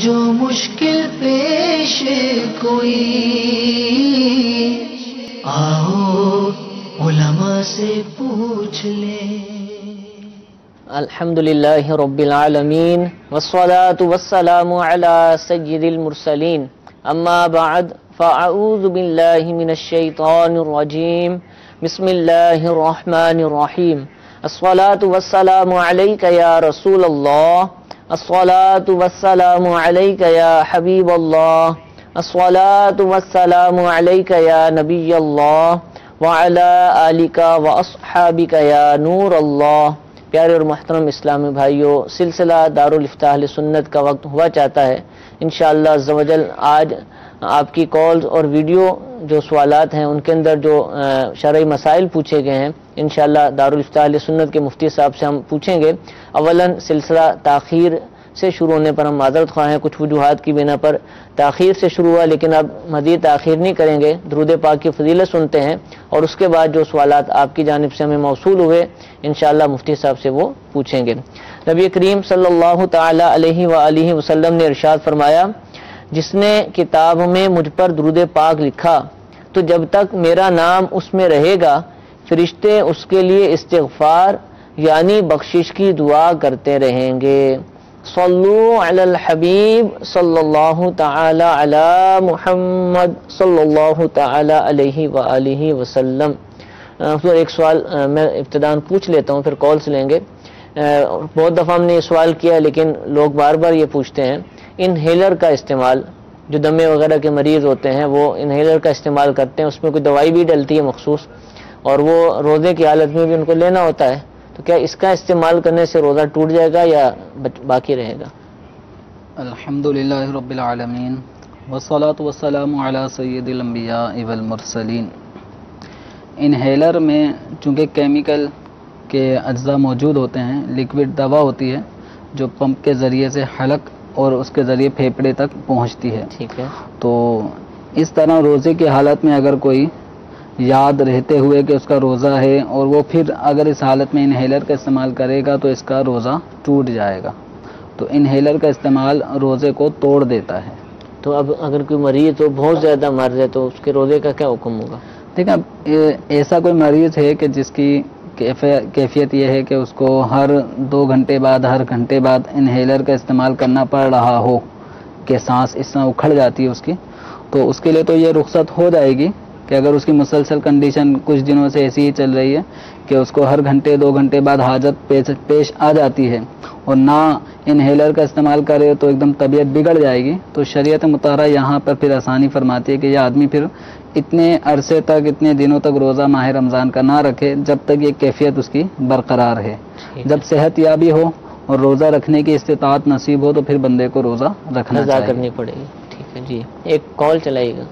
جو مشکل پیش کوئی آؤ علماء سے پوچھ لیں. الحمدللہ رب العالمین والصلاة والسلام علی سید المرسلین اما بعد فاعوذ باللہ من الشیطان الرجیم بسم اللہ الرحمن الرحیم. الصلاة والسلام علیک یا رسول اللہ، الصلاة والسلام علیک یا حبیب اللہ، الصلاة والسلام علیک یا نبی اللہ وعلی آلک واصحابک یا نور اللہ. پیارے اور محترم اسلامی بھائیوں، سلسلہ دارالافتاء اہل سنت کا وقت ہوا چاہتا ہے. انشاءاللہ عز و جل آج آپ کی کالز اور ویڈیو جو سوالات ہیں ان کے اندر جو شرعی مسائل پوچھے گئے ہیں انشاءاللہ دارالافتاء اہل سنت کے مفتی صاحب سے ہم پوچھیں گے. اولاً سلسلہ تاخیر سے شروع ہونے پر ہم معذرت خواہ ہیں، کچھ وجوہات کی بنا پر تاخیر سے شروع ہوا، لیکن اب مزید تاخیر نہیں کریں گے. درود پاک کی فضیلت سنتے ہیں اور اس کے بعد جو سوالات آپ کی جانب سے ہمیں موصول ہوئے انشاءاللہ مفتی صاحب سے وہ پوچھیں گے. نبی کریم صلی اللہ تعالی علیہ وآلہ وسلم نے ارشاد فرمایا، جس نے کتاب میں مجھ پر درود پاک لکھا تو جب تک میرا نام اس میں رہے گا فرشتے اس کے لیے استغفار یعنی بخشش کی دعا کرتے رہیں گے. صلو علی الحبیب صلی اللہ تعالی علی محمد صلی اللہ تعالی علیہ وآلہ وسلم. ایک سوال میں ابتداً پوچھ لیتا ہوں، پھر کالز لیں گے. بہت دفعہ ہم نے یہ سوال کیا لیکن لوگ بار بار یہ پوچھتے ہیں، انہیلر کا استعمال، جو دمے وغیرہ کے مریض ہوتے ہیں وہ انہیلر کا استعمال کرتے ہیں، اس میں کوئی دوائی بھی ڈلتی ہے مخصوص اور وہ روزے کی حالت میں بھی ان کو لینا ہوتا ہے، تو کیا اس کا استعمال کرنے سے روزہ ٹوٹ جائے گا یا باقی رہے گا؟ الحمدللہ رب العالمین والصلاة والسلام علی سید الانبیاء والمرسلین. انہیلر میں چونکہ کیمیکل کے اجزاء موجود ہوتے ہیں، لیکوڈ دوا ہوتی ہے جو پمپ کے ذریعے سے حلق اور اس کے ذریعے پھیپھڑے تک پہنچتی ہے. ٹھیک ہے. تو اس طرح روزے کی حالت میں اگر کوئی یاد رہتے ہوئے کہ اس کا روزہ ہے اور وہ پھر اگر اس حالت میں انہیلر کا استعمال کرے گا تو اس کا روزہ ٹوٹ جائے گا. تو انہیلر کا استعمال روزے کو توڑ دیتا ہے. تو اب اگر کوئی مریض ہو بہت زیادہ مرض ہے تو اس کے روزے کا کیا حکم ہوگا؟ دیکھیں، ایسا کوئی مریض ہے کہ جس کی کیفیت یہ ہے کہ اس کو ہر 2 گھنٹے بعد ہر گھنٹے بعد انہیلر کا استعمال کرنا پڑ رہا ہو کہ سانس اس طرح اکھڑ جاتی ہے اس کی، تو اس کے لیے تو یہ رخصت ہو جائے گی کہ اگر اس کی مسلسل کنڈیشن کچھ دنوں سے ایسی ہی چل رہی ہے کہ اس کو ہر گھنٹے 2 گھنٹے بعد حاجت پیش آ جاتی ہے اور نہ انہیلر کا استعمال کرے تو ایک دم طبیعت بگڑ جائے گی، تو شریعت مطہرہ یہاں پر پھر آسانی فرماتی ہے کہ یہ آدمی پھر اتنے عرصے تک اتنے دنوں تک روزہ ماہ رمضان کا نہ رکھے جب تک یہ کیفیت اس کی برقرار ہے. جب صحت یابی ہو اور روزہ رکھنے کی استطاعت نصیب ہو تو پھر بندے کو روزہ رکھنا چاہیے. کرنی پڑے گی. ٹھیک ہے جی، ایک کال چلائیے گا.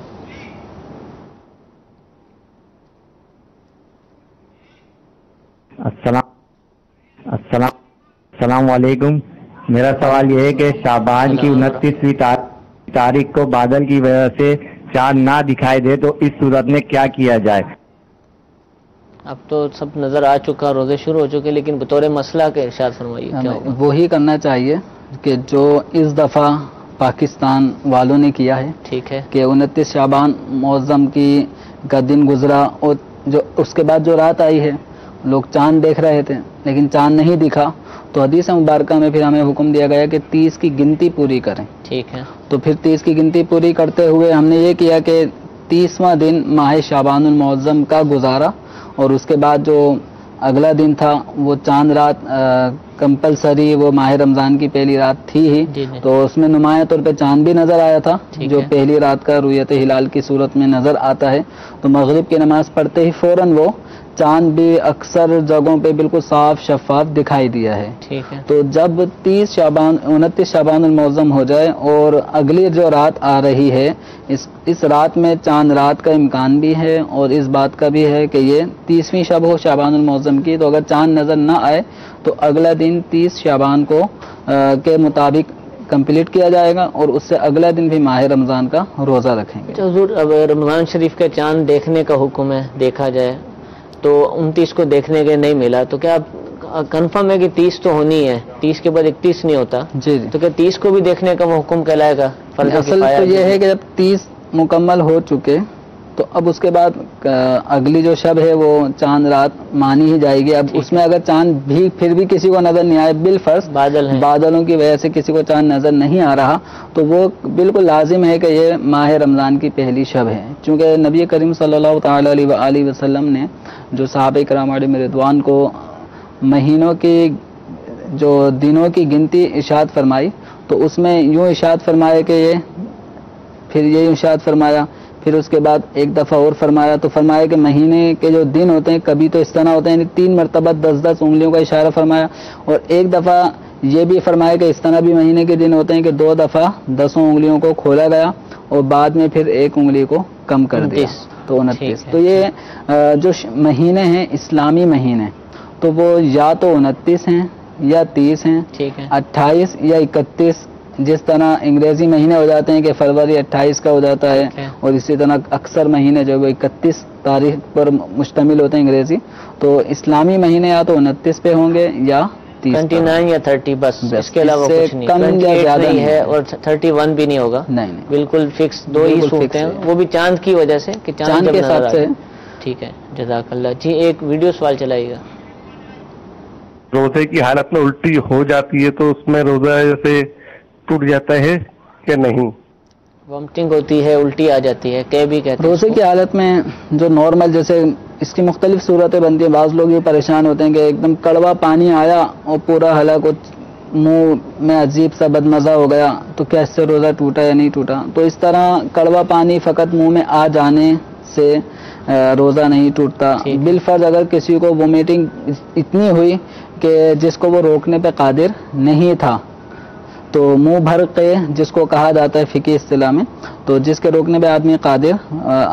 السلام علیکم. میرا سوال یہ ہے کہ شعبان کی 29ویں تاریخ کو بادل کی وجہ سے چاند نہ دکھائی دے تو اس صورت میں کیا کیا جائے؟ اب تو سب نظر آ چکا، روزے شروع ہو چکے، لیکن بطور مسئلہ کے ارشاد فرمائیے کیا ہوگا؟ وہی کرنا چاہیے کہ جو اس دفعہ پاکستان والوں نے کیا ہے. ٹھیک ہے کہ 29 شعبان معظم کا دن گزرا اور جو اس کے بعد جو رات آئی ہے لوگ چاند دیکھ رہے تھے لیکن چاند نہیں دکھا، تو حدیث مبارکہ میں پھر ہمیں حکم دیا گیا کہ 30 کی گنتی پوری کریں. ٹھیک ہے. تو پھر 30 کی گنتی پوری کرتے ہوئے ہم نے یہ کیا کہ 30واں دن ماہ شعبان المعظم کا گزارا اور اس کے بعد جو اگلا دن تھا وہ چاند رات کمپلسری وہ ماہ رمضان کی پہلی رات تھی ہی، تو اس میں نمایاں طور پہ چاند بھی نظر آیا تھا جو پہلی رات کا رؤیت ہلال کی صورت میں نظر آتا ہے. تو مغرب کی نماز پڑھتے ہی فوراً وہ چاند بھی اکثر جگہوں پہ بالکل صاف شفاف دکھائی دیا ہے. تو جب 29 شعبان المعظم ہو جائے اور اگلی جو رات آ رہی ہے اس رات میں چاند رات کا امکان بھی ہے اور اس بات کا بھی ہے کہ یہ 30ویں شب ہو شعبان المعظم کی، تو اگر چاند نظر نہ آئے تو اگلا دن 30 شعبان کو کے مطابق کمپلیٹ کیا جائے گا اور اس سے اگلا دن بھی ماہ رمضان کا روزہ رکھیں گے. حضور اب رمضان شریف کا چاند دیکھنے کا حکم ہے، دیکھا جائے تو 29 کو دیکھنے کے نہیں ملا، تو کیا کنفرم ہے کہ 30 تو ہونی ہے، 30 کے بعد 31 نہیں ہوتا، جی جی. تو کیا 30 کو بھی دیکھنے کا وہ حکم کہلائے گا؟ فرض اصل کفایہ تو یہ ہے کہ جب 30 مکمل ہو چکے تو اب اس کے بعد اگلی جو شب ہے وہ چاند رات مانی ہی جائے گی. اب اس میں اگر چاند بھی پھر بھی کسی کو نظر نہیں آئے، بالفرض بادل ہیں، بادلوں کی وجہ سے کسی کو چاند نظر نہیں آ رہا، تو وہ بالکل لازم ہے کہ یہ ماہ رمضان کی پہلی شب ہے. چونکہ نبی کریم صلی اللہ تعالی علیہ وآلہ وسلم نے جو صحابہ کرام علیہم رضوان کو مہینوں کی جو دنوں کی گنتی ارشاد فرمائی، تو اس میں یوں ارشاد فرمایا کہ یہ پھر یہ ارشاد فرمایا، پھر اس کے بعد ایک دفعہ اور فرمایا، تو فرمایا کہ مہینے کے جو دن ہوتے ہیں کبھی تو اس طرح ہوتے ہیں، یعنی 3 مرتبہ 10 انگلیوں کا اشارہ فرمایا، اور ایک دفعہ یہ بھی فرمایا کہ اس طرح بھی مہینے کے دن ہوتے ہیں کہ 2 دفعہ 10 انگلیوں کو کھولا گیا اور بعد میں پھر 1 انگلی کو کم کر دیا، تو 29. تو یہ جو مہینے ہیں اسلامی مہینے، تو وہ یا تو 29 ہیں یا 30 ہیں، 28 یا 31. جس طرح انگریزی مہینے ہو جاتے ہیں کہ فروری 28 کا ہو جاتا ہے، اور اسی طرح اکثر مہینے جو وہ 31 تاریخ پر مشتمل ہوتے ہیں انگریزی، تو اسلامی مہینے یا تو 29 پہ ہوں گے یا 29 یا 30 بس، اس کے علاوہ کچھ نہیں، کم یا زیادہ نہیں ہے، اور 31 بھی نہیں ہوگا، نہیں بالکل فکس 2 ہی صورتیں ہیں، وہ بھی چاند کی وجہ سے کہ چاند کے حساب سے. ٹھیک ہے، جزاک اللہ. جی ایک ویڈیو سوال چلائیے گا. روزے کی حالت میں الٹی ہو جاتی ہے تو اس میں روزہ جیسے ٹوٹ جاتا ہے کہ نہیں؟ وامٹنگ ہوتی ہے، الٹی آ جاتی ہے، کہ بھی کہتے ہیں روزے کی حالت میں جو نارمل، جیسے اس کی مختلف صورتیں بنتی ہیں. بعض لوگ یہ پریشان ہوتے ہیں کہ ایک دم کڑوا پانی آیا اور پورا حلق منہ میں عجیب سا بدمزہ ہو گیا، تو کیا اس سے روزہ ٹوٹا یا نہیں ٹوٹا؟ تو اس طرح کڑوا پانی فقط منہ میں آ جانے سے روزہ نہیں ٹوٹتا. بالفرض اگر کسی کو وومیٹنگ اتنی ہوئی کہ جس کو وہ روکنے پہ قادر نہیں تھا، تو منہ بھر کے جس کو کہا جاتا ہے فقہی اصطلاح میں، تو جس کے روکنے پہ آدمی قادر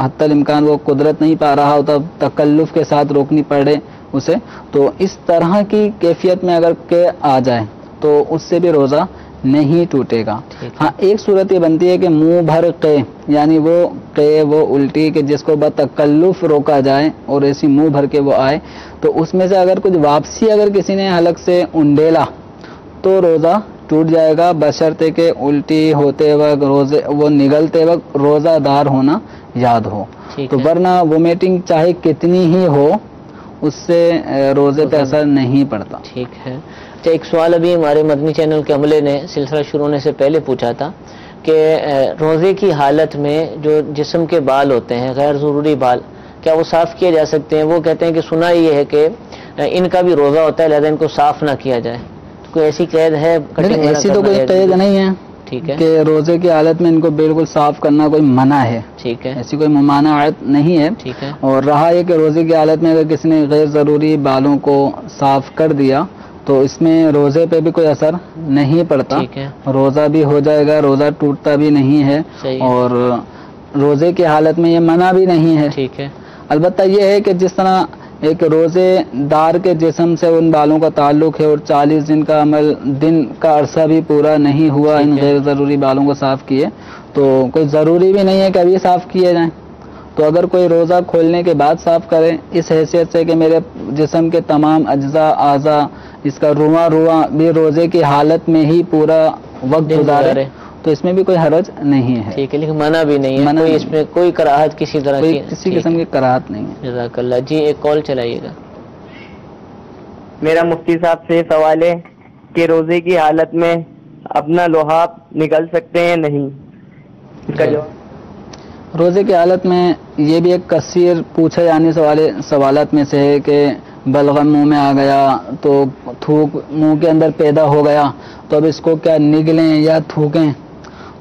حتی الامکان وہ قدرت نہیں پا رہا ہوتا، تکلف کے ساتھ روکنی پڑے اسے، تو اس طرح کی کیفیت میں اگر کہ آ جائے تو اس سے بھی روزہ نہیں ٹوٹے گا. ہاں ایک صورت یہ بنتی ہے کہ منہ بھر کے، یعنی وہ الٹی کہ جس کو بتکلف روکا جائے اور ایسی منہ بھر کے وہ آئے، تو اس میں سے اگر کچھ واپسی اگر کسی نے حلق سے انڈیلا تو روزہ ٹوٹ جائے گا، بشرطے کہ الٹی ہوتے وقت وہ نگلتے وقت روزہ دار ہونا یاد ہو. تو ورنہ وومیٹنگ چاہے کتنی ہی ہو اس سے روزے پہ اثر نہیں پڑتا. ٹھیک ہے. ایک سوال ابھی ہمارے مدنی چینل کے عملے نے سلسلہ شروع ہونے سے پہلے پوچھا تھا کہ روزے کی حالت میں جو جسم کے بال ہوتے ہیں غیر ضروری بال، کیا وہ صاف کیے جا سکتے ہیں؟ وہ کہتے ہیں کہ سنا یہ ہے کہ ان کا بھی روزہ ہوتا ہے، لہذا ان کو صاف نہ کیا جائے. کوئی ایسی قید ہے؟ ایسی تو کوئی قید نہیں ہے. ٹھیک ہے، کہ روزے کی حالت میں ان کو بالکل صاف کرنا کوئی منع ہے. ٹھیک ہے، ایسی کوئی ممانعت نہیں ہے. ٹھیک ہے. اور رہا یہ کہ روزے کی حالت میں اگر کسی نے غیر ضروری بالوں کو صاف کر دیا تو اس میں روزے پہ بھی کوئی اثر نہیں پڑتا. ٹھیک ہے، روزہ بھی ہو جائے گا، روزہ ٹوٹتا بھی نہیں ہے. اور روزے کی حالت میں یہ منع بھی نہیں ہے. ٹھیک ہے. البتہ یہ ہے کہ جس طرح ایک روزے دار کے جسم سے ان بالوں کا تعلق ہے اور 40 دن کا عرصہ بھی پورا نہیں ہوا ان غیر ضروری بالوں کو صاف کیے، تو کوئی ضروری بھی نہیں ہے کہ ابھی صاف کیے جائیں. تو اگر کوئی روزہ کھولنے کے بعد صاف کرے اس حیثیت سے کہ میرے جسم کے تمام اجزاء اعضاء اس کا رواں بھی روزے کی حالت میں ہی پورا وقت گزارے تو اس میں بھی کوئی حرج نہیں ہے. ٹھیک ہے، لیکن منع بھی نہیں ہے، کوئی اس میں کوئی کراہت کسی طرح کی، کسی قسم کی کراہت نہیں ہے. جزاک اللہ. جی ایک کال چلائیے گا. میرا مفتی صاحب سے سوال ہے کہ روزے کی حالت میں اپنا لحاف نکل سکتے ہیں نہیں؟ اس کا جواب. روزے کی حالت میں یہ بھی ایک کثیر پوچھے جانے سوالات میں سے ہے کہ بلغم منہ میں آ گیا تو تھوک منہ کے اندر پیدا ہو گیا تو اب اس کو کیا نگلیں یا تھوکیں؟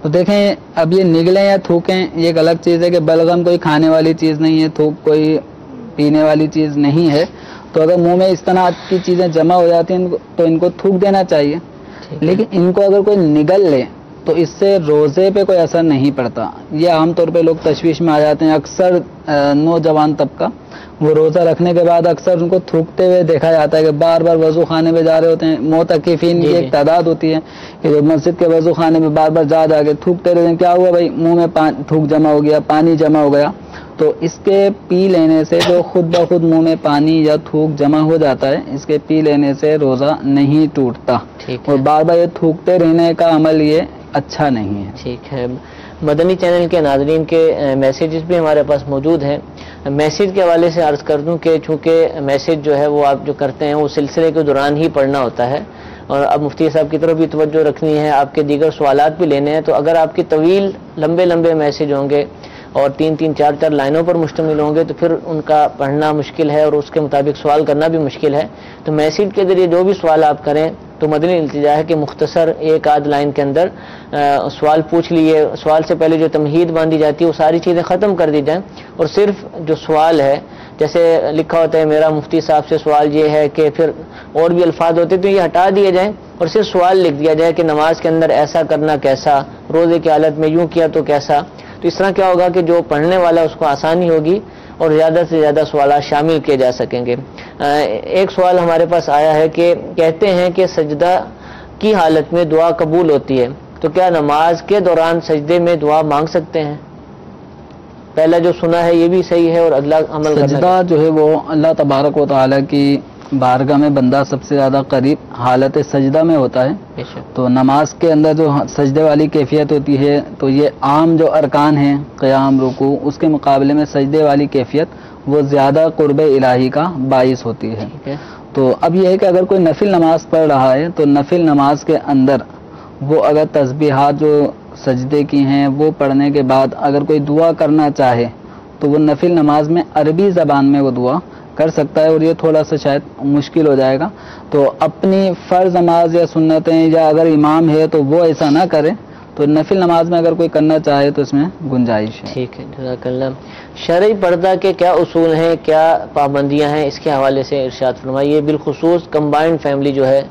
تو دیکھیں اب یہ نگلیں یا تھوکیں یہ ایک الگ چیز ہے کہ بلغم کوئی کھانے والی چیز نہیں ہے، تھوک کوئی پینے والی چیز نہیں ہے. تو اگر منہ میں اس طرح کی چیزیں جمع ہو جاتی ہیں تو ان کو تھوک دینا چاہیے. لیکن ان کو اگر کوئی نگل لے تو اس سے روزے پہ کوئی اثر نہیں پڑتا. یہ عام طور پہ لوگ تشویش میں آ جاتے ہیں. اکثر نوجوان طبقہ وہ روزہ رکھنے کے بعد اکثر ان کو تھوکتے ہوئے دیکھا جاتا ہے کہ بار بار وضو خانے میں جا رہے ہوتے ہیں. معتکفین کی ایک تعداد ہوتی ہے کہ جو مسجد کے وضو خانے میں بار بار جا کے تھوکتے رہتے ہیں. کیا ہوا بھائی؟ منہ میں تھوک جمع ہو گیا، پانی جمع ہو گیا. تو اس کے پی لینے سے جو خود بخود منہ میں پانی یا تھوک جمع ہو جاتا ہے، اس کے پی لینے سے روزہ نہیں ٹوٹتا، اور بار بار یہ تھوکتے رہنے کا عمل یہ اچھا نہیں ہے۔ ٹھیک ہے، مدنی چینل کے ناظرین کے میسیجز بھی ہمارے پاس موجود ہیں۔ میسیج کے حوالے سے عرض کر دوں کہ چونکہ میسیج جو ہے وہ آپ جو کرتے ہیں وہ سلسلے کے دوران ہی پڑھنا ہوتا ہے، اور اب مفتی صاحب کی طرف بھی توجہ رکھنی ہے، آپ کے دیگر سوالات بھی لینے ہیں، تو اگر آپ کی طویل لمبے میسیج ہوں گے اور 3 4 لائنوں پر مشتمل ہوں گے تو پھر ان کا پڑھنا مشکل ہے اور اس کے مطابق سوال کرنا بھی مشکل ہے۔ تو میسیج کے ذریعے جو بھی سوال آپ کریں تو مدنی التجا ہے کہ مختصر 1 لائن کے اندر سوال پوچھ لیے، سوال سے پہلے جو تمہید باندھی جاتی ہے وہ ساری چیزیں ختم کر دی جائیں، اور صرف جو سوال ہے جیسے لکھا ہوتا ہے میرا مفتی صاحب سے سوال یہ ہے کہ، پھر اور بھی الفاظ ہوتے تو یہ ہٹا دیے جائیں اور صرف سوال لکھ دیا جائے کہ نماز کے اندر ایسا کرنا کیسا، روزے کی حالت میں یوں کیا تو کیسا۔ تو اس طرح کیا ہوگا کہ جو پڑھنے والا اس کو آسانی ہوگی اور زیادہ سے زیادہ سوالات شامل کیے جا سکیں گے۔ ایک سوال ہمارے پاس آیا ہے کہ کہتے ہیں کہ سجدہ کی حالت میں دعا قبول ہوتی ہے، تو کیا نماز کے دوران سجدے میں دعا مانگ سکتے ہیں؟ پہلا جو سنا ہے یہ بھی صحیح ہے اور اگلا عمل کرنا سجدہ جو ہے وہ اللہ تبارک و تعالیٰ کی بارگاہ میں بندہ سب سے زیادہ قریب حالت سجدہ میں ہوتا ہے، تو نماز کے اندر جو سجدے والی کیفیت ہوتی ہے تو یہ عام جو ارکان ہیں قیام رکوع، اس کے مقابلے میں سجدے والی کیفیت وہ زیادہ قرب الہی کا باعث ہوتی ہے۔ تو اب یہ ہے کہ اگر کوئی نفل نماز پڑھ رہا ہے تو نفل نماز کے اندر وہ اگر تسبیحات جو سجدے کی ہیں وہ پڑھنے کے بعد اگر کوئی دعا کرنا چاہے تو وہ نفل نماز میں عربی زبان میں وہ دعا کر سکتا ہے، اور یہ تھوڑا سا شاید مشکل ہو جائے گا، تو اپنی فرض نماز یا سنتیں یا اگر امام ہے تو وہ ایسا نہ کرے، تو نفل نماز میں اگر کوئی کرنا چاہے تو اس میں گنجائش ہے۔ ٹھیک ہے، جزاک اللہ۔ شرعی پردہ کے کیا اصول ہیں، کیا پابندیاں ہیں، اس کے حوالے سے ارشاد فرمائیے، بالخصوص کمبائنڈ فیملی جو ہے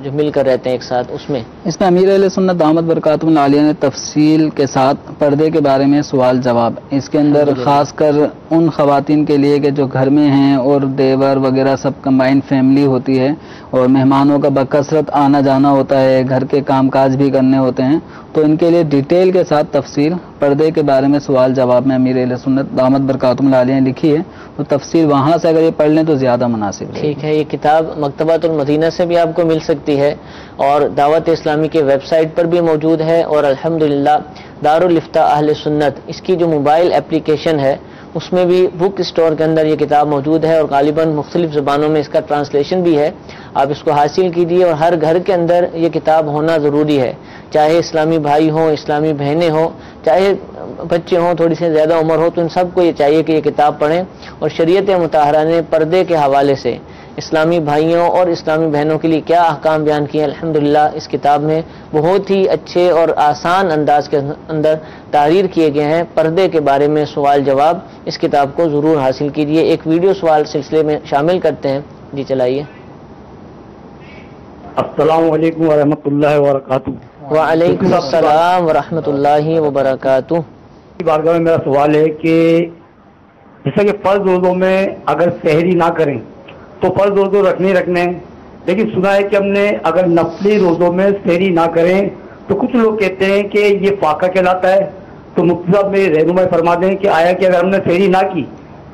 جو مل کر رہتے ہیں ایک ساتھ، اس میں امیر اہل سنت دامت برکاتہم العالیہ نے تفصیل کے ساتھ پردے کے بارے میں سوال جواب، اس کے اندر خاص کر ان خواتین کے لیے کہ جو گھر میں ہیں اور دیور وغیرہ سب کمبائنڈ فیملی ہوتی ہے اور مہمانوں کا بکثرت آنا جانا ہوتا ہے، گھر کے کام کاج بھی کرنے ہوتے ہیں، تو ان کے لیے ڈیٹیل کے ساتھ تفصیل پردے کے بارے میں سوال جواب میں امیر اہل سنت دامت برکاتہم العالیہ نے لکھی ہے، تو تفصیل وہاں سے اگر یہ پڑھ لیں تو زیادہ مناسب ہے۔ ٹھیک ہے، یہ کتاب مکتبۃ المدینہ سے بھی آپ کو مل سکتی ہے اور دعوت اسلامی کے ویب سائٹ پر بھی موجود ہے، اور الحمدللہ دارالافتاء اہل سنت اس کی جو موبائل اپلیکیشن ہے اس میں بھی بک اسٹور کے اندر یہ کتاب موجود ہے، اور غالباً مختلف زبانوں میں اس کا ٹرانسلیشن بھی ہے، آپ اس کو حاصل کیجیے، اور ہر گھر کے اندر یہ کتاب ہونا ضروری ہے، چاہے اسلامی بھائی ہوں، اسلامی بہنیں ہوں، چاہے بچے ہوں، تھوڑی سی زیادہ عمر ہو، تو ان سب کو یہ چاہیے کہ یہ کتاب پڑھیں، اور شریعت مطہرہ نے پردے کے حوالے سے اسلامی بھائیوں اور اسلامی بہنوں کے لیے کیا احکام بیان کیے ہیں، الحمدللہ اس کتاب میں بہت ہی اچھے اور آسان انداز کے اندر تحریر کیے گئے ہیں پردے کے بارے میں سوال جواب۔ اس کتاب کو ضرور حاصل کیجیے۔ ایک ویڈیو سوال سلسلے میں شامل کرتے ہیں، جی چلائیے۔ السلام علیکم ورحمۃ اللہ وبرکاتہ۔ وعلیکم السلام ورحمۃ اللہ وبرکاتہ۔ بارگاہ میں میرا سوال ہے کہ جیسا کہ فرض روزوں میں اگر سحری نہ کریں تو فرض روزوں رکھنے ہیں، لیکن سنا ہے کہ ہم نے اگر نفلی روزوں میں سحری نہ کریں تو کچھ لوگ کہتے ہیں کہ یہ فاقہ کہلاتا ہے، تو مفتی صاحب میری رہنمائی فرما دیں کہ آیا کہ اگر ہم نے سحری نہ کی،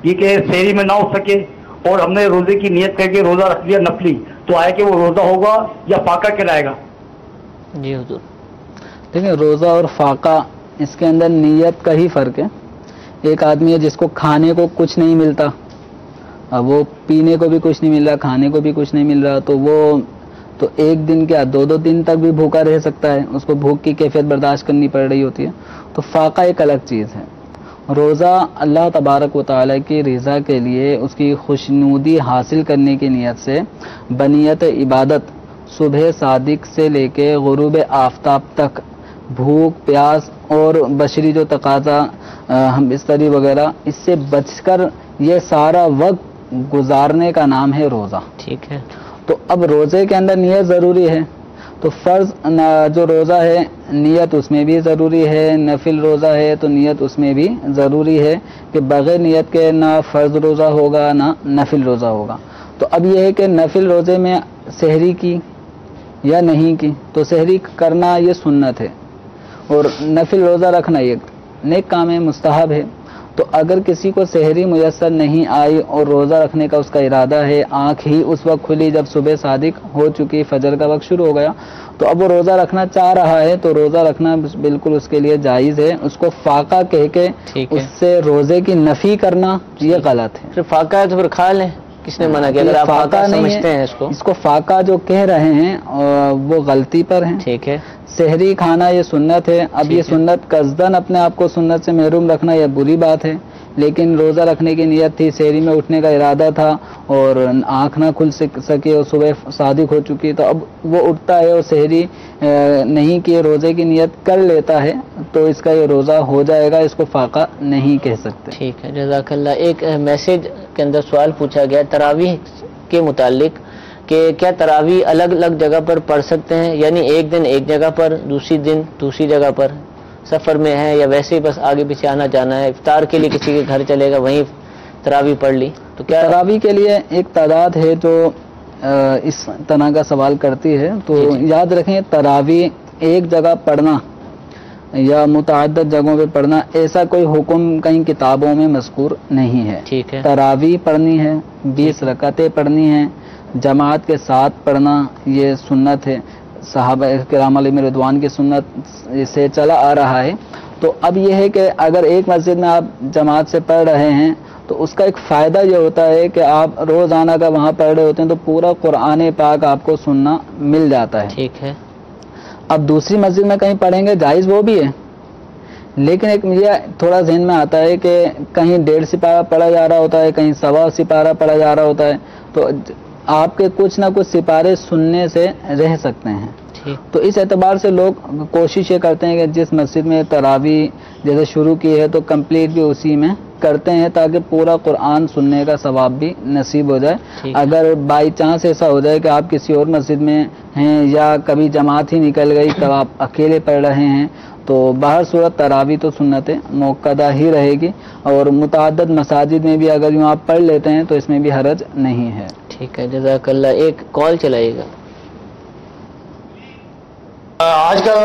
یہ کہ سحری میں نہ ہو سکے اور ہم نے روزے کی نیت کر کے روزہ رکھ لیا نفلی، تو آیا کہ وہ روزہ ہوگا یا فاقہ کہلائے گا؟ جی حضور، دیکھیں روزہ اور فاقہ اس کے اندر نیت کا ہی فرق ہے۔ ایک آدمی ہے جس کو کھانے کو کچھ نہیں ملتا، اب وہ پینے کو بھی کچھ نہیں مل رہا، کھانے کو بھی کچھ نہیں مل رہا، تو وہ تو ایک دن کیا 2 دن تک بھی بھوکا رہ سکتا ہے، اس کو بھوک کی کیفیت برداشت کرنی پڑ رہی ہوتی ہے، تو فاقہ ایک الگ چیز ہے۔ روزہ اللہ تبارک و تعالیٰ کی رضا کے لیے اس کی خوشنودی حاصل کرنے کی نیت سے بنیت عبادت صبح صادق سے لے کے غروب آفتاب تک بھوک پیاس اور بشری جو تقاضا ہم بستری وغیرہ اس سے بچ کر یہ سارا وقت گزارنے کا نام ہے روزہ۔ ٹھیک ہے، تو اب روزے کے اندر نیت ضروری ہے، تو فرض جو روزہ ہے نیت اس میں بھی ضروری ہے، نفل روزہ ہے تو نیت اس میں بھی ضروری ہے کہ بغیر نیت کے نہ فرض روزہ ہوگا نہ نفل روزہ ہوگا۔ تو اب یہ ہے کہ نفل روزے میں سحری کی یا نہیں کی، تو سحری کرنا یہ سنت ہے اور نفل روزہ رکھنا یہ نیک کام ہے، مستحب ہے۔ تو تو اگر کسی کو سحری میسر نہیں آئی اور روزہ رکھنے کا اس کا ارادہ ہے، آنکھ ہی اس وقت کھلی جب صبح صادق ہو چکی، فجر کا وقت شروع ہو گیا، تو اب وہ روزہ رکھنا چاہ رہا ہے تو روزہ رکھنا بالکل اس کے لیے جائز ہے. اس کو فاقہ کہہ کے اس سے روزے کی نفی کرنا یہ غلط ہے. پھر فاقہ ہے تو پھر کھا لیں، کس نے منع کیا؟ اگر آپ فاقہ سمجھتے ہیں اس کو فاقہ جو کہہ رہے ہیں وہ غلطی پر ہیں. ٹھیک ہے. سحری کھانا یہ سنت ہے. اب یہ سنت قصدن اپنے آپ کو سنت سے محروم رکھنا یہ بری بات ہے، لیکن روزہ رکھنے کی نیت تھی، سحری میں اٹھنے کا ارادہ تھا اور آنکھ نہ کھل سکے اور صبح صادق ہو چکی، تو اب وہ اٹھتا ہے اور سحری نہیں کیے روزے کی نیت کر لیتا ہے تو اس کا یہ روزہ ہو جائے گا، اس کو فاقہ نہیں کہہ سکتے. ٹھیک ہے، جزاک اللہ. ایک میسج کے اندر سوال پوچھا گیا تراویح کے متعلق کہ کیا تراویح الگ الگ جگہ پر پڑھ سکتے ہیں، یعنی ایک دن ایک جگہ پر، دوسری دن دوسری جگہ پر، سفر میں ہے یا ویسے ہی بس آگے پیچھے آنا جانا ہے، افطار کے لیے کسی کے گھر چلے گا وہیں تراویح پڑھ لی، تو کیا تراویح کے لیے ایک تعداد ہے جو اس طرح کا سوال کرتی ہے. تو یاد رکھیں تراویح ایک جگہ پڑھنا یا متعدد جگہوں پہ پڑھنا ایسا کوئی حکم کہیں کتابوں میں مذکور نہیں ہے. ٹھیک ہے. تراویح پڑھنی ہے، 20 رکعتیں پڑھنی ہیں، جماعت کے ساتھ پڑھنا یہ سنت ہے، صحابہ کرام علیہم رضوان کی سنت سے چلا آ رہا ہے. تو اب یہ ہے کہ اگر ایک مسجد میں آپ جماعت سے پڑھ رہے ہیں تو اس کا ایک فائدہ یہ ہوتا ہے کہ آپ روزانہ کا وہاں پڑھ رہے ہوتے ہیں تو پورا قرآن پاک آپ کو سننا مل جاتا ہے. ٹھیک ہے. اب دوسری مسجد میں کہیں پڑھیں گے جائز وہ بھی ہے، لیکن ایک یہ تھوڑا ذہن میں آتا ہے کہ کہیں 1.5 سپارہ پڑھا جا رہا ہوتا ہے، کہیں 1.25 سپارہ پڑھا جا رہا ہوتا ہے، تو آپ کے کچھ نہ کچھ سپارے سننے سے رہ سکتے ہیں. تو اس اعتبار سے لوگ کوشش یہ کرتے ہیں کہ جس مسجد میں تراویح جیسے شروع کی ہے تو کمپلیٹ بھی اسی میں کرتے ہیں تاکہ پورا قرآن سننے کا ثواب بھی نصیب ہو جائے. اگر بائی چانس ایسا ہو جائے کہ آپ کسی اور مسجد میں ہیں یا کبھی جماعت ہی نکل گئی تب آپ اکیلے پڑھ رہے ہیں تو باہر صورت تراویح تو سنت موقدہ ہی رہے گی، اور متعدد مساجد میں بھی اگر یوں آپ پڑھ لیتے ہیں تو اس میں بھی حرج نہیں ہے. ٹھیک ہے، جزاک اللہ. ایک کال چلائیے گا. آج کل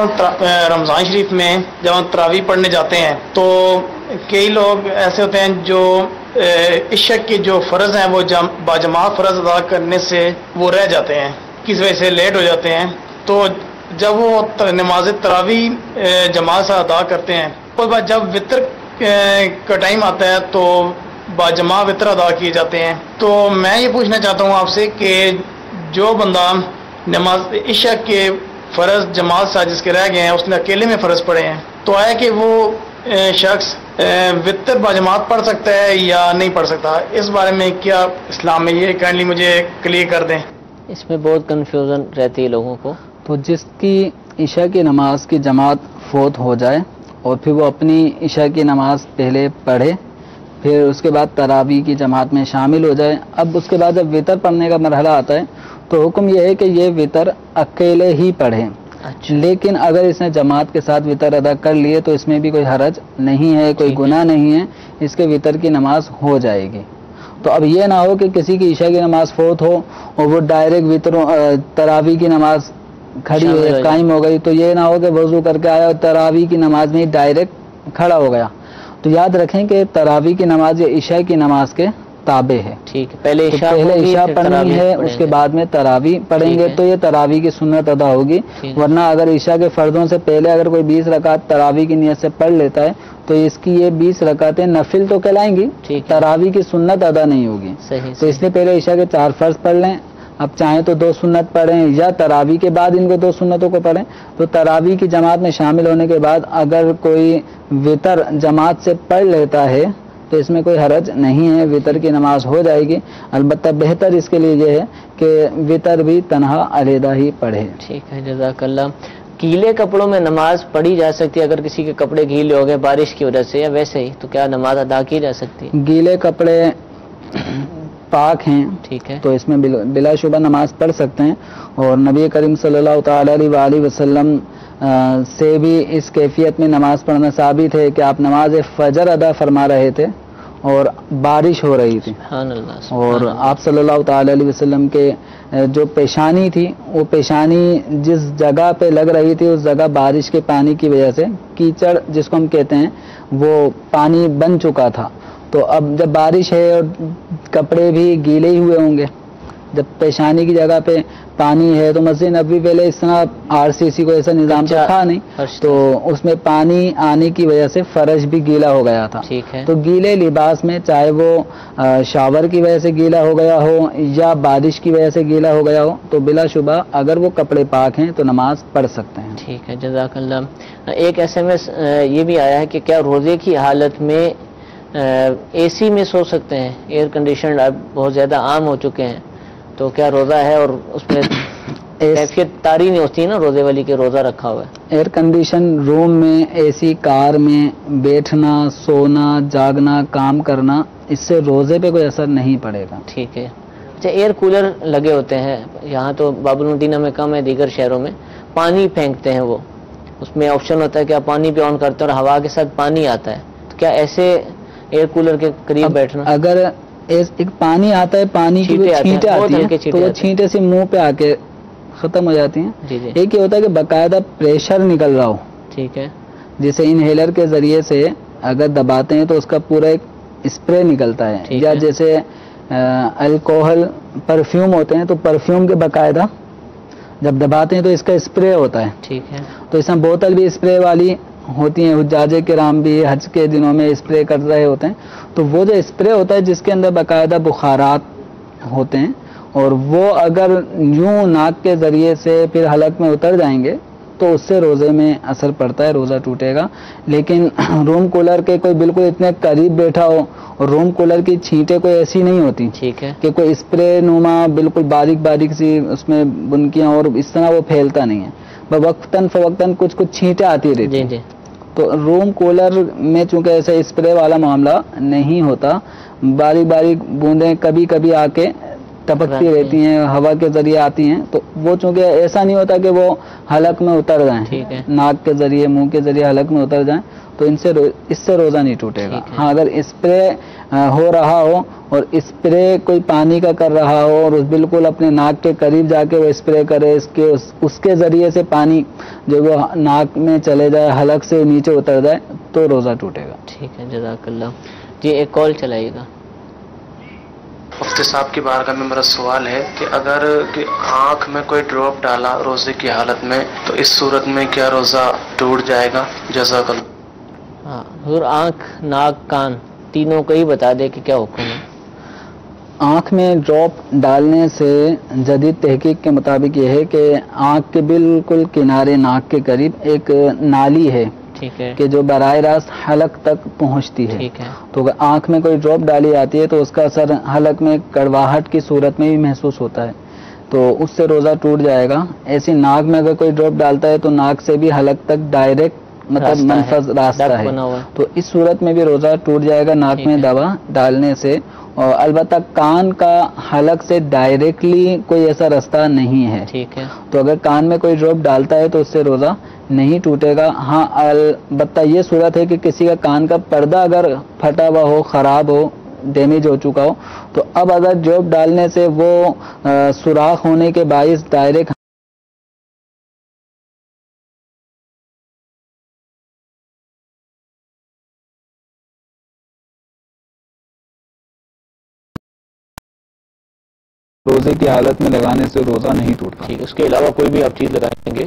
رمضان شریف میں جب ہم تراویح پڑھنے جاتے ہیں تو کئی لوگ ایسے ہوتے ہیں جو عشاء کے جو فرض ہیں وہ باجماعت فرض ادا کرنے سے وہ رہ جاتے ہیں، کس وجہ سے لیٹ ہو جاتے ہیں. تو جب وہ نماز تراویح جماعت سے ادا کرتے ہیں اس بعد جب وطر کا ٹائم آتا ہے تو باجماعت وطر ادا کیے جاتے ہیں. تو میں یہ پوچھنا چاہتا ہوں آپ سے کہ جو بندہ نماز عشاء کے فرض جماعت سے جس کے رہ گئے ہیں اس نے اکیلے میں فرض پڑھے ہیں، تو آیا کہ وہ شخص وطر باجماعت پڑھ سکتا ہے یا نہیں پڑھ سکتا؟ اس بارے میں کیا اسلام میں یہ کائنڈلی مجھے کلیئر کر دیں. اس میں بہت کنفیوژن رہتی ہے لوگوں کو. تو جس کی عشاء کی نماز کی جماعت فوت ہو جائے اور پھر وہ اپنی عشاء کی نماز پہلے پڑھے پھر اس کے بعد تراویح کی جماعت میں شامل ہو جائے، اب اس کے بعد جب وطر پڑھنے کا مرحلہ آتا ہے تو حکم یہ ہے کہ یہ وطر اکیلے ہی پڑھے. لیکن اگر اس نے جماعت کے ساتھ وطر ادا کر لیے تو اس میں بھی کوئی حرج نہیں ہے، کوئی گناہ نہیں ہے، اس کے وطر کی نماز ہو جائے گی. تو اب یہ نہ ہو کہ کسی کی عشاء کی نماز فوت ہو اور وہ ڈائریکٹ تراویح کی نماز کھڑی ہے قائم ہو گئی، تو یہ نہ ہو کہ وضو کر کے آیا اور تراویح کی نماز میں ڈائریکٹ کھڑا ہو گیا. تو یاد رکھیں کہ تراویح کی نماز یہ عشاء کی نماز کے تابع ہے. ٹھیک ہے، پہلے عشاء پڑھنی ہے اس کے بعد میں تراویح پڑھیں گے تو یہ تراویح کی سنت ادا ہوگی. ورنہ اگر عشاء کے فرضوں سے پہلے اگر کوئی 20 رکعت تراویح کی نیت سے پڑھ لیتا ہے تو اس کی یہ 20 رکعتیں نفل تو کہلائیں گی، تراویح کی سنت ادا نہیں ہوگی. تو اس لیے پہلے عشاء کے 4 فرض پڑھ لیں، اب چاہیں تو 2 سنت پڑھیں یا تراویح کے بعد ان کو 2 سنتوں کو پڑھیں. تو تراویح کی جماعت میں شامل ہونے کے بعد اگر کوئی وطر جماعت سے پڑھ لیتا ہے تو اس میں کوئی حرج نہیں ہے، وطر کی نماز ہو جائے گی. البتہ بہتر اس کے لیے یہ ہے کہ وطر بھی تنہا علیحدہ ہی پڑھے. ٹھیک ہے، جزاک اللہ. گیلے کپڑوں میں نماز پڑھی جا سکتی ہے اگر کسی کے کپڑے گیلے ہو گئے بارش کی وجہ سے یا ویسے ہی، تو کیا نماز ادا کی جا سکتی ہے؟ گیلے کپڑے پاک ہیں، ٹھیک ہے، تو اس میں بلا شبہ نماز پڑھ سکتے ہیں. اور نبی کریم صلی اللہ تعالی علیہ وآلہ وسلم سے بھی اس کیفیت میں نماز پڑھنا ثابت ہے کہ آپ نماز فجر ادا فرما رہے تھے اور بارش ہو رہی تھی، سبحان اللہ، اور آپ صلی اللہ تعالی علیہ وسلم کے جو پیشانی تھی، وہ پیشانی جس جگہ پہ لگ رہی تھی اس جگہ بارش کے پانی کی وجہ سے کیچڑ جس کو ہم کہتے ہیں وہ پانی بن چکا تھا. تو اب جب بارش ہے اور کپڑے بھی گیلے ہی ہوئے ہوں گے، جب پیشانی کی جگہ پہ پانی ہے تو مسجد نبوی پہلے اس طرح RCC کو ایسا نظام تو تھا نہیں، تو اس میں پانی آنے کی وجہ سے فرش بھی گیلا ہو گیا تھا. تو گیلے لباس میں چاہے وہ شاور کی وجہ سے گیلا ہو گیا ہو یا بارش کی وجہ سے گیلا ہو گیا ہو تو بلا شبہ اگر وہ کپڑے پاک ہیں تو نماز پڑھ سکتے ہیں. ٹھیک ہے، جزاک اللہ. ایک SMS یہ بھی آیا ہے کہ کیا روزے کی حالت میں AC میں سو سکتے ہیں؟ ایئر کنڈیشنڈ اب بہت زیادہ عام ہو چکے ہیں، تو کیا روزہ ہے اور اس میں کیفیت طاری نہیں ہوتی ہے نا روزے والی کے روزہ رکھا ہوا ہے؟ ایئر کنڈیشن روم میں AC کار میں بیٹھنا، سونا، جاگنا، کام کرنا، اس سے روزے پہ کوئی اثر نہیں پڑے گا. ٹھیک ہے. اچھا، ایئر کولر لگے ہوتے ہیں یہاں تو باب المدینہ میں کم ہے، دیگر شہروں میں پانی پھینکتے ہیں، وہ اس میں آپشن ہوتا ہے کہ آپ پانی پہ آن کرتے ہیں اور ہوا کے ساتھ پانی آتا ہے. تو کیا ایسے ایئر کولر کے قریب بیٹھنا؟ اگر ایک پانی آتا ہے، پانی کی چھینٹیں آتی ہیں تو وہ چھینٹیں سے منہ پہ آ کے ختم ہو جاتی ہیں. ایک یہ ہوتا ہے کہ باقاعدہ پریشر نکل رہا ہو، ٹھیک ہے، جسے انہیلر کے ذریعے سے اگر دباتے ہیں تو اس کا پورا ایک اسپرے نکلتا ہے، یا جیسے الکوہل پرفیوم ہوتے ہیں تو پرفیوم کے باقاعدہ جب دباتے ہیں تو اس کا اسپرے ہوتا ہے. ٹھیک ہے. تو اس میں بوتل بھی اسپرے والی ہوتی ہیں، حجاج کرام بھی حج کے دنوں میں اسپرے کر رہے ہوتے ہیں. تو وہ جو اسپرے ہوتا ہے جس کے اندر باقاعدہ بخارات ہوتے ہیں اور وہ اگر یوں ناک کے ذریعے سے پھر حلق میں اتر جائیں گے تو اس سے روزے میں اثر پڑتا ہے، روزہ ٹوٹے گا. لیکن روم کولر کے کوئی بالکل اتنے قریب بیٹھا ہو اور روم کولر کی چھینٹیں کوئی ایسی نہیں ہوتی، ٹھیک ہے، کہ کوئی اسپرے نما بالکل باریک باریک سی اس میں بنکیاں اور اس طرح وہ پھیلتا نہیں ہے، وقتاً فوقتاً کچھ چھینٹیں آتی رہتی ہیں. تو روم کولر میں چونکہ ایسا اسپرے والا معاملہ نہیں ہوتا، باریک باریک بوندیں کبھی کبھی آ کے ٹپکتی رہتی ہیں، ہوا کے ذریعے آتی ہیں. تو وہ چونکہ ایسا نہیں ہوتا کہ وہ حلق میں اتر جائیں، ناک کے ذریعے منہ کے ذریعے حلق میں اتر جائیں، تو اس سے روزہ نہیں ٹوٹے گا. ہاں اگر اسپرے ہو رہا ہو اور اسپرے کوئی پانی کا کر رہا ہو اور بالکل اپنے ناک کے قریب جا کے وہ اسپرے کرے، اس کے ذریعے سے پانی جو وہ ناک میں چلے جائے، حلق سے نیچے اتر جائے تو روزہ ٹوٹے گا. ٹھیک ہے، جزاک اللہ. جی ایک کال چلائیے گا. مفتی صاحب کی بارگاہ میں میرا سوال ہے کہ اگر آنکھ میں کوئی ڈراپ ڈالا روزے کی حالت میں تو اس صورت میں کیا روزہ ٹوٹ جائے گا؟ جزاک اللہ. ہاں حضور، آنکھ، ناک، کان تینوں کو ہی بتا دے کہ کیا حکم ہے. آنکھ میں ڈراپ ڈالنے سے جدید تحقیق کے مطابق یہ ہے کہ آنکھ کے بالکل کنارے ناک کے قریب ایک نالی ہے، ٹھیک ہے، کہ جو براہ راست حلق تک پہنچتی ہے. ٹھیک ہے. تو اگر آنکھ میں کوئی ڈراپ ڈالی جاتی ہے تو اس کا اثر حلق میں کڑواہٹ کی صورت میں بھی محسوس ہوتا ہے، تو اس سے روزہ ٹوٹ جائے گا. ایسی ناک میں اگر کوئی ڈراپ ڈالتا ہے تو ناک سے بھی حلق تک ڈائریکٹ مطلب منفذ راستہ ہے، تو اس صورت میں بھی روزہ ٹوٹ جائے گا ناک میں دوا ڈالنے سے. اور البتہ کان کا حلق سے ڈائریکٹلی کوئی ایسا راستہ نہیں ہے، ٹھیک ہے، تو اگر کان میں کوئی ڈراپ ڈالتا ہے تو اس سے روزہ نہیں ٹوٹے گا. ہاں البتہ یہ صورت ہے کہ کسی کا کان کا پردہ اگر پھٹا ہوا ہو، خراب ہو، ڈیمیج ہو چکا ہو، تو اب اگر ڈراپ ڈالنے سے وہ سوراخ ہونے کے باعث ڈائریکٹ روزے کی حالت میں لگانے سے روزہ نہیں ٹوٹتا. ٹھیک. اس کے علاوہ کوئی بھی آپ چیز لگائیں گے،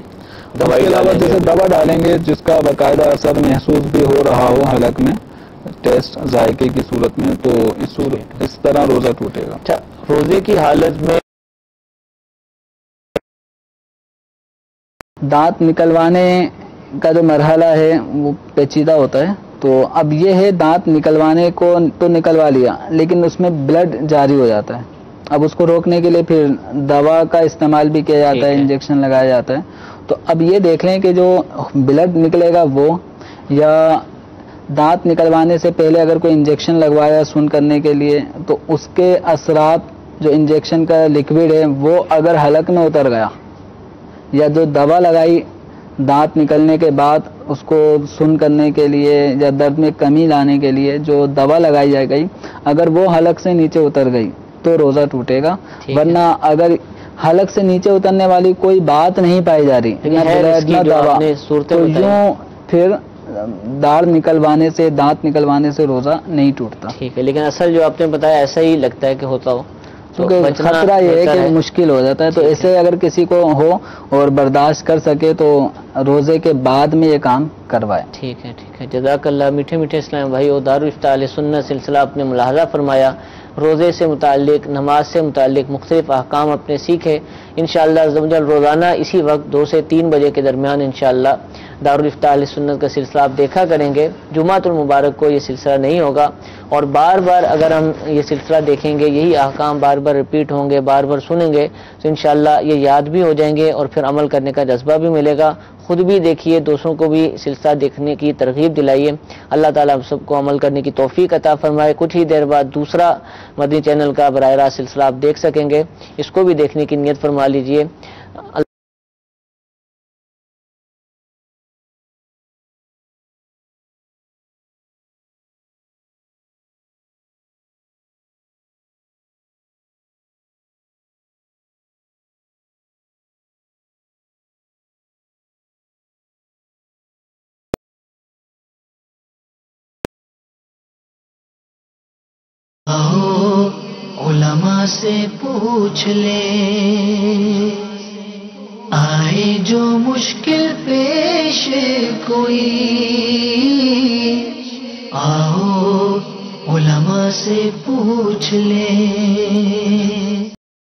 دوائی کے علاوہ جیسے دوا ڈالیں گے جس کا باقاعدہ اثر محسوس بھی ہو رہا ہو حلق میں، ٹیسٹ ذائقے کی صورت میں، تو اس طرح روزہ ٹوٹے گا. اچھا، روزے کی حالت میں دانت نکلوانے کا جو مرحلہ ہے وہ پیچیدہ ہوتا ہے. تو اب یہ ہے دانت نکلوانے کو تو نکلوا لیا لیکن اس میں بلڈ جاری ہو جاتا ہے. اب اس کو روکنے کے لیے پھر دوا کا استعمال بھی کیا جاتا ہے، انجیکشن لگایا جاتا ہے. تو اب یہ دیکھ لیں کہ جو بلڈ نکلے گا وہ، یا دانت نکلوانے سے پہلے اگر کوئی انجیکشن لگوایا سن کرنے کے لیے تو اس کے اثرات جو انجیکشن کا لکوڈ ہے وہ اگر حلق میں اتر گیا، یا جو دوا لگائی دانت نکلنے کے بعد اس کو سن کرنے کے لیے یا درد میں کمی لانے کے لیے جو دوا لگائی جائے گئی اگر وہ حلق سے نیچے اتر گئی تو روزہ ٹوٹے گا، ورنہ اگر حلق سے نیچے اترنے والی کوئی بات نہیں پائی جا رہی نہ دوا تو یوں پھر داڑھ نکلوانے سے دانت نکلوانے سے روزہ نہیں ٹوٹتا. ٹھیک ہے، لیکن اصل جو آپ نے بتایا ایسا ہی لگتا ہے کہ ہوتا ہو، کیونکہ خطرہ یہ ہے کہ مشکل ہو جاتا ہے. تو ایسے اگر کسی کو ہو اور برداشت کر سکے تو روزے کے بعد میں یہ کام کروائے. ٹھیک ہے ٹھیک ہے، جزاک اللہ. میٹھے میٹھے اسلام بھائی، اور دارالفتاء اہل سنت سلسلہ آپ نے ملاحظہ فرمایا، روزے سے متعلق، نماز سے متعلق مختلف احکام اپنے سیکھے. انشاءاللہ عز و جل روزانہ اسی وقت 2 سے 3 بجے کے درمیان انشاءاللہ دارالفتاء اہل سنت کا سلسلہ آپ دیکھا کریں گے. جمعۃ المبارک کو یہ سلسلہ نہیں ہوگا، اور بار بار اگر ہم یہ سلسلہ دیکھیں گے، یہی احکام بار بار ریپیٹ ہوں گے، بار بار سنیں گے، تو انشاءاللہ یہ یاد بھی ہو جائیں گے اور پھر عمل کرنے کا جذبہ بھی ملے گا. خود بھی دیکھیے، دوسروں کو بھی سلسلہ دیکھنے کی ترغیب دلائیے. اللہ تعالیٰ ہم سب کو عمل کرنے کی توفیق عطا فرمائے. کچھ ہی دیر بعد دوسرا مدنی چینل کا براہ راست سلسلہ آپ دیکھ سکیں گے، اس کو بھی دیکھنے کی نیت فرما لیجیے. علماء سے پوچھ لے، آئے جو مشکل پیش کوئی، آؤ علماء سے پوچھ لے.